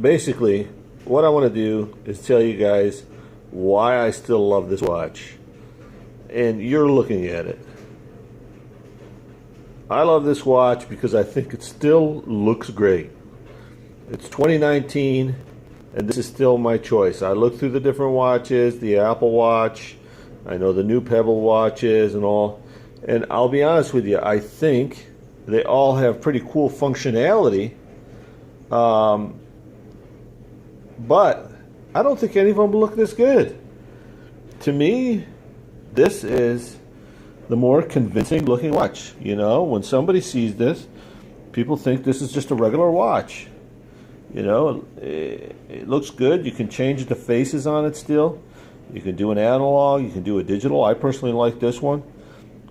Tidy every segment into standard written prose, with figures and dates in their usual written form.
basically, what I want to do is tell you guys why I still love this watch. And you're looking at it. I love this watch because I think it still looks great. It's 2019, and this is still my choice. I look through the different watches, the Apple Watch, I know the new Pebble watches and all, and I'll be honest with you, I think they all have pretty cool functionality, but I don't think any of them look this good. To me, this is the more convincing looking watch. You know, when somebody sees this, people think this is just a regular watch. You know, it looks good. You can change the faces on it still. You can do an analog, you can do a digital. I personally like this one,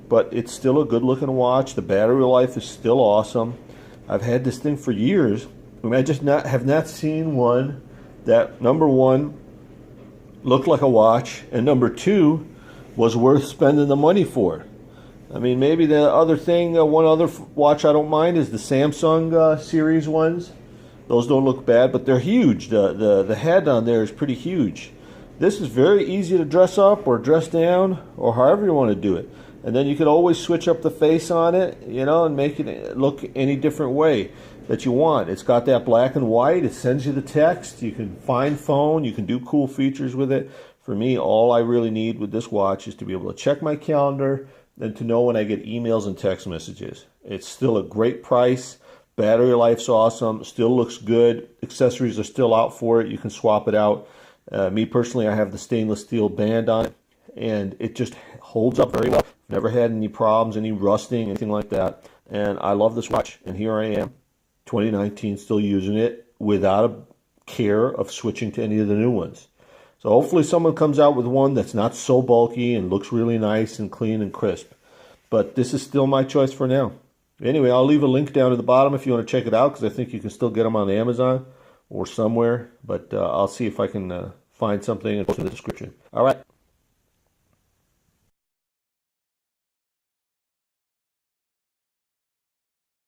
but it's still a good looking watch. The battery life is still awesome. I've had this thing for years. I mean, I just have not seen one that, number one, looked like a watch, and number two, was worth spending the money for. I mean, maybe the other thing, one other watch I don't mind is the Samsung series ones. Those don't look bad, but they're huge. The head on there is pretty huge. This is very easy to dress up or dress down, or however you want to do it. And then you can always switch up the face on it, you know, and make it look any different way that you want. It's got that black and white. It sends you the text. You can find phone. You can do cool features with it. For me, all I really need with this watch is to be able to check my calendar and to know when I get emails and text messages. It's still a great price. Battery life's awesome. Still looks good. Accessories are still out for it. You can swap it out. Me personally, I have the stainless steel band on it, and it just holds up very well. Never had any problems, any rusting, anything like that. And I love this watch. And here I am, 2019, still using it without a care of switching to any of the new ones. So hopefully someone comes out with one that's not so bulky and looks really nice and clean and crisp. But this is still my choice for now. Anyway, I'll leave a link down at the bottom if you want to check it out, because I think you can still get them on Amazon or somewhere. But I'll see if I can find something and post in the description. All right.